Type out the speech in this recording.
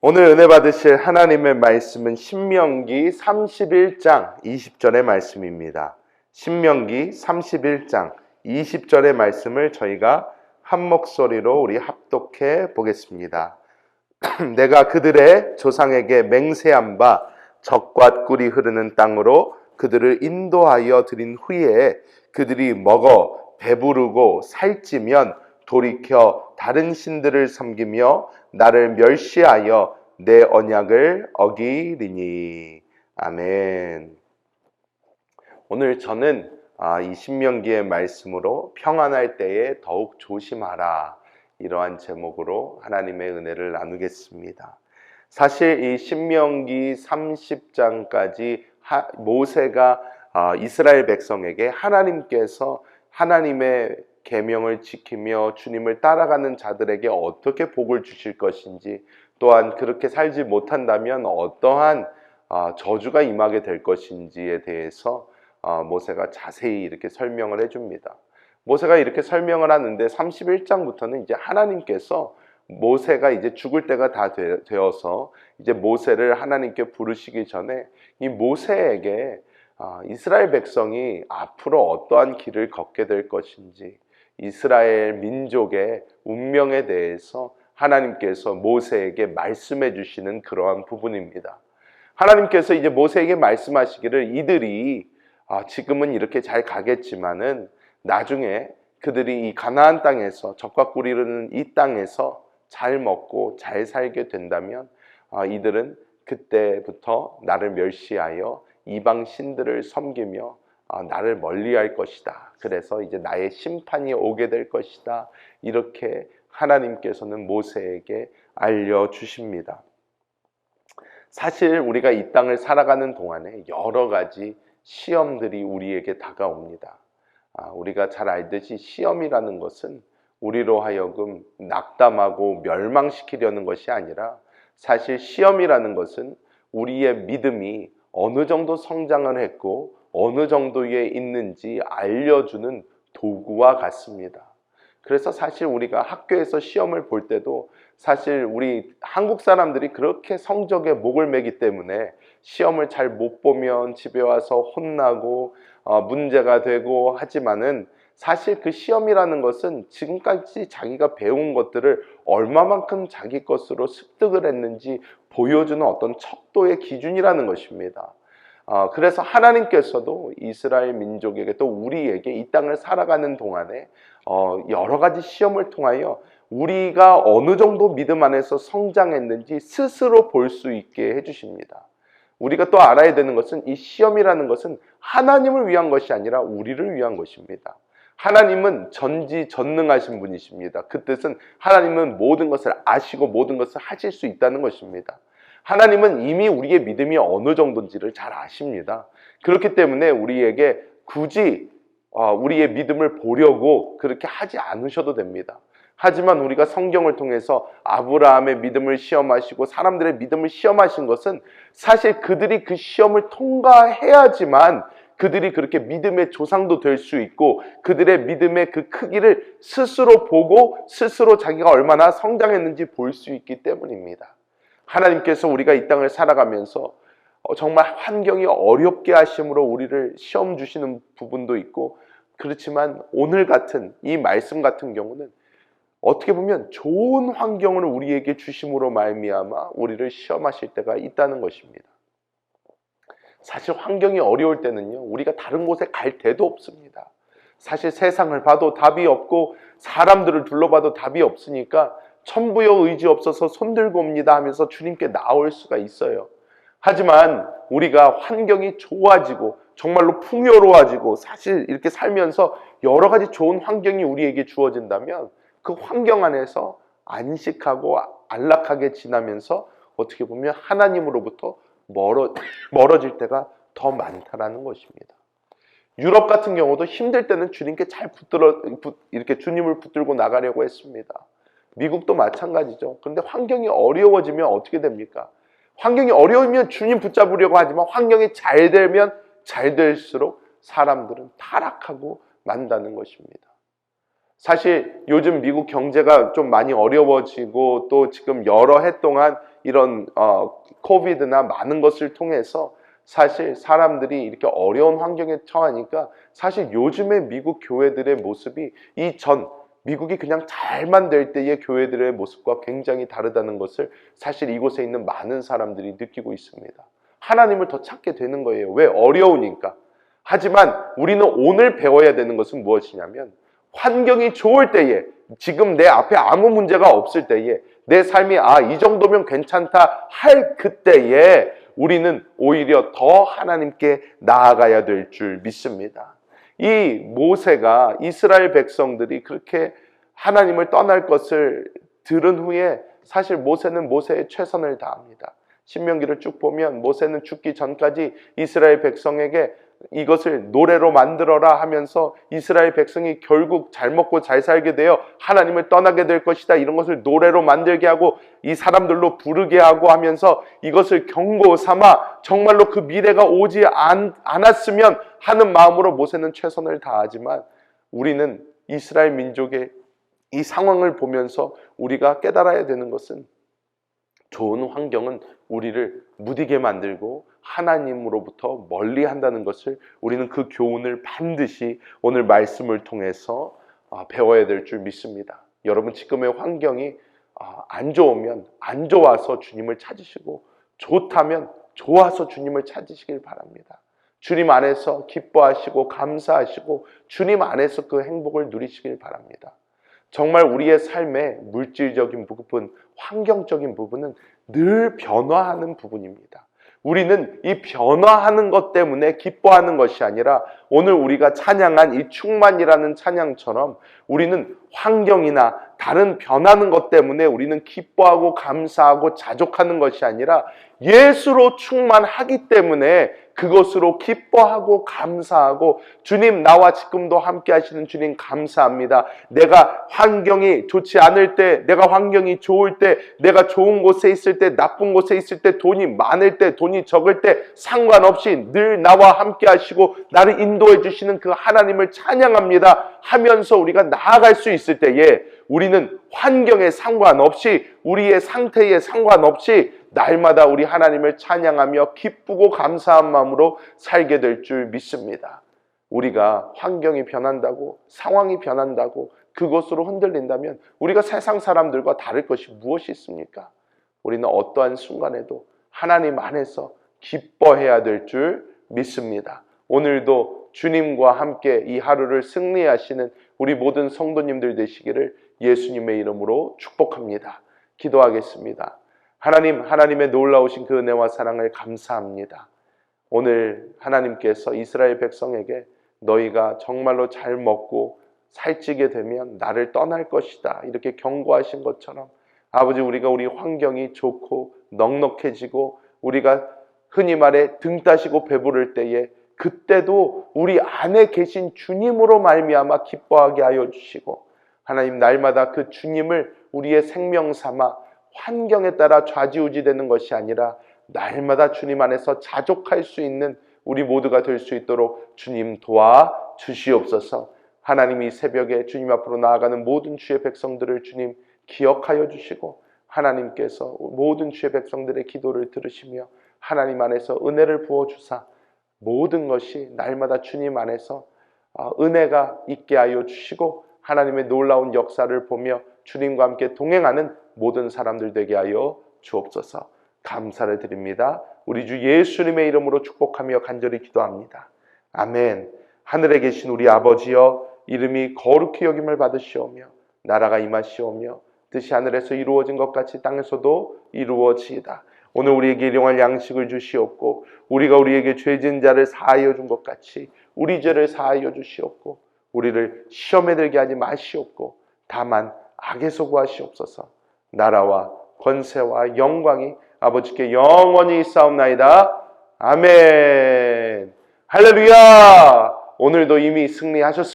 오늘 은혜 받으실 하나님의 말씀은 신명기 31장 20절의 말씀입니다. 신명기 31장 20절의 말씀을 저희가 한 목소리로 우리 합독해 보겠습니다. 내가 그들의 조상에게 맹세한 바 젖과 꿀이 흐르는 땅으로 그들을 인도하여 드린 후에 그들이 먹어 배부르고 살찌면 돌이켜 다른 신들을 섬기며 나를 멸시하여 내 언약을 어기리니. 아멘. 오늘 저는 이 신명기의 말씀으로 평안할 때에 더욱 조심하라, 이러한 제목으로 하나님의 은혜를 나누겠습니다. 사실 이 신명기 30장까지 모세가 이스라엘 백성에게 하나님께서 하나님의 계명을 지키며 주님을 따라가는 자들에게 어떻게 복을 주실 것인지, 또한 그렇게 살지 못한다면 어떠한 저주가 임하게 될 것인지에 대해서 모세가 자세히 이렇게 설명을 해줍니다. 모세가 이렇게 설명을 하는데 31장부터는 이제 하나님께서 모세가 이제 죽을 때가 다 되어서 이제 모세를 하나님께 부르시기 전에 이 모세에게 이스라엘 백성이 앞으로 어떠한 길을 걷게 될 것인지, 이스라엘 민족의 운명에 대해서 하나님께서 모세에게 말씀해 주시는 그러한 부분입니다. 하나님께서 이제 모세에게 말씀하시기를 이들이 지금은 이렇게 잘 가겠지만은 나중에 그들이 이 가나안 땅에서 젖과 꿀이 흐르는 이 땅에서 잘 먹고 잘 살게 된다면 이들은 그때부터 나를 멸시하여 이방 신들을 섬기며 나를 멀리할 것이다. 그래서 이제 나의 심판이 오게 될 것이다. 이렇게 하나님께서는 모세에게 알려주십니다. 사실 우리가 이 땅을 살아가는 동안에 여러 가지 시험들이 우리에게 다가옵니다. 우리가 잘 알듯이 시험이라는 것은 우리로 하여금 낙담하고 멸망시키려는 것이 아니라, 사실 시험이라는 것은 우리의 믿음이 어느 정도 성장을 했고 어느 정도에 있는지 알려주는 도구와 같습니다. 그래서 사실 우리가 학교에서 시험을 볼 때도 사실 우리 한국 사람들이 그렇게 성적에 목을 매기 때문에 시험을 잘 못 보면 집에 와서 혼나고 문제가 되고 하지만은, 사실 그 시험이라는 것은 지금까지 자기가 배운 것들을 얼마만큼 자기 것으로 습득을 했는지 보여주는 어떤 척도의 기준이라는 것입니다. 그래서 하나님께서도 이스라엘 민족에게, 또 우리에게 이 땅을 살아가는 동안에 여러 가지 시험을 통하여 우리가 어느 정도 믿음 안에서 성장했는지 스스로 볼 수 있게 해주십니다. 우리가 또 알아야 되는 것은 이 시험이라는 것은 하나님을 위한 것이 아니라 우리를 위한 것입니다. 하나님은 전지전능하신 분이십니다. 그 뜻은 하나님은 모든 것을 아시고 모든 것을 하실 수 있다는 것입니다. 하나님은 이미 우리의 믿음이 어느 정도인지를 잘 아십니다. 그렇기 때문에 우리에게 굳이 우리의 믿음을 보려고 그렇게 하지 않으셔도 됩니다. 하지만 우리가 성경을 통해서 아브라함의 믿음을 시험하시고 사람들의 믿음을 시험하신 것은 사실 그들이 그 시험을 통과해야지만 그들이 그렇게 믿음의 조상도 될 수 있고, 그들의 믿음의 그 크기를 스스로 보고 스스로 자기가 얼마나 성장했는지 볼 수 있기 때문입니다. 하나님께서 우리가 이 땅을 살아가면서 정말 환경이 어렵게 하심으로 우리를 시험 주시는 부분도 있고, 그렇지만 오늘 같은 이 말씀 같은 경우는 어떻게 보면 좋은 환경을 우리에게 주심으로 말미암아 우리를 시험하실 때가 있다는 것입니다. 사실 환경이 어려울 때는요, 우리가 다른 곳에 갈 데도 없습니다. 사실 세상을 봐도 답이 없고 사람들을 둘러봐도 답이 없으니까 천부여 의지 없어서 손들고 옵니다 하면서 주님께 나올 수가 있어요. 하지만 우리가 환경이 좋아지고 정말로 풍요로워지고 사실 이렇게 살면서 여러 가지 좋은 환경이 우리에게 주어진다면 그 환경 안에서 안식하고 안락하게 지나면서 어떻게 보면 하나님으로부터 멀어질 때가 더 많다라는 것입니다. 유럽 같은 경우도 힘들 때는 주님께 잘 이렇게 주님을 붙들고 나가려고 했습니다. 미국도 마찬가지죠. 그런데 환경이 어려워지면 어떻게 됩니까? 환경이 어려우면 주님 붙잡으려고 하지만 환경이 잘 되면 잘 될수록 사람들은 타락하고 만다는 것입니다. 사실 요즘 미국 경제가 좀 많이 어려워지고 또 지금 여러 해 동안 이런 코비드나 많은 것을 통해서 사실 사람들이 이렇게 어려운 환경에 처하니까 사실 요즘의 미국 교회들의 모습이 미국이 그냥 잘만 될 때의 교회들의 모습과 굉장히 다르다는 것을 사실 이곳에 있는 많은 사람들이 느끼고 있습니다. 하나님을 더 찾게 되는 거예요. 왜? 어려우니까. 하지만 우리는 오늘 배워야 되는 것은 무엇이냐면 환경이 좋을 때에, 지금 내 앞에 아무 문제가 없을 때에, 내 삶이 이 정도면 괜찮다 할 그때에 우리는 오히려 더 하나님께 나아가야 될 줄 믿습니다. 이 모세가 이스라엘 백성들이 그렇게 하나님을 떠날 것을 들은 후에 사실 모세는 모세의 최선을 다합니다. 신명기를 쭉 보면 모세는 죽기 전까지 이스라엘 백성에게 이것을 노래로 만들어라 하면서 이스라엘 백성이 결국 잘 먹고 잘 살게 되어 하나님을 떠나게 될 것이다, 이런 것을 노래로 만들게 하고 이 사람들로 부르게 하고 하면서 이것을 경고 삼아 정말로 그 미래가 오지 않았으면 하는 마음으로 모세는 최선을 다하지만, 우리는 이스라엘 민족의 이 상황을 보면서 우리가 깨달아야 되는 것은 좋은 환경은 우리를 무디게 만들고 하나님으로부터 멀리 한다는 것을 우리는 그 교훈을 반드시 오늘 말씀을 통해서 배워야 될 줄 믿습니다. 여러분, 지금의 환경이 안 좋으면 안 좋아서 주님을 찾으시고, 좋다면 좋아서 주님을 찾으시길 바랍니다. 주님 안에서 기뻐하시고 감사하시고 주님 안에서 그 행복을 누리시길 바랍니다. 정말 우리의 삶의 물질적인 부분, 환경적인 부분은 늘 변화하는 부분입니다. 우리는 이 변화하는 것 때문에 기뻐하는 것이 아니라 오늘 우리가 찬양한 이 충만이라는 찬양처럼 우리는 환경이나 다른 변하는 것 때문에 우리는 기뻐하고 감사하고 자족하는 것이 아니라 예수로 충만하기 때문에 그것으로 기뻐하고 감사하고, 주님 나와 지금도 함께 하시는 주님 감사합니다. 내가 환경이 좋지 않을 때, 내가 환경이 좋을 때, 내가 좋은 곳에 있을 때, 나쁜 곳에 있을 때, 돈이 많을 때, 돈이 적을 때 상관없이 늘 나와 함께 하시고 나를 인도해 주시는 그 하나님을 찬양합니다 하면서 우리가 나아갈 수 있을 때에 우리는 환경에 상관없이, 우리의 상태에 상관없이 날마다 우리 하나님을 찬양하며 기쁘고 감사한 마음으로 살게 될 줄 믿습니다. 우리가 환경이 변한다고, 상황이 변한다고 그것으로 흔들린다면 우리가 세상 사람들과 다를 것이 무엇이 있습니까? 우리는 어떠한 순간에도 하나님 안에서 기뻐해야 될 줄 믿습니다. 오늘도 주님과 함께 이 하루를 승리하시는 우리 모든 성도님들 되시기를 예수님의 이름으로 축복합니다. 기도하겠습니다. 하나님, 하나님의 놀라우신 그 은혜와 사랑을 감사합니다. 오늘 하나님께서 이스라엘 백성에게 너희가 정말로 잘 먹고 살찌게 되면 나를 떠날 것이다 이렇게 경고하신 것처럼, 아버지, 우리가 우리 환경이 좋고 넉넉해지고 우리가 흔히 말해 등 따시고 배부를 때에 그때도 우리 안에 계신 주님으로 말미암아 기뻐하게 하여 주시고, 하나님 날마다 그 주님을 우리의 생명 삼아 환경에 따라 좌지우지되는 것이 아니라 날마다 주님 안에서 자족할 수 있는 우리 모두가 될 수 있도록 주님 도와주시옵소서. 하나님이 새벽에 주님 앞으로 나아가는 모든 주의 백성들을 주님 기억하여 주시고, 하나님께서 모든 주의 백성들의 기도를 들으시며 하나님 안에서 은혜를 부어주사 모든 것이 날마다 주님 안에서 은혜가 있게 하여 주시고, 하나님의 놀라운 역사를 보며 주님과 함께 동행하는 모든 사람들 되게 하여 주옵소서. 감사를 드립니다. 우리 주 예수님의 이름으로 축복하며 간절히 기도합니다. 아멘. 하늘에 계신 우리 아버지여, 이름이 거룩히 여김을 받으시오며 나라가 임하시오며 뜻이 하늘에서 이루어진 것 같이 땅에서도 이루어지이다. 오늘 우리에게 일용할 양식을 주시옵고, 우리가 우리에게 죄진 자를 사하여 준 것 같이 우리 죄를 사하여 주시옵고, 우리를 시험에 들게 하지 마시옵고 다만 악에서 구하시옵소서. 나라와 권세와 영광이 아버지께 영원히 있사옵나이다. 아멘. 할렐루야. 오늘도 이미 승리하셨습니다.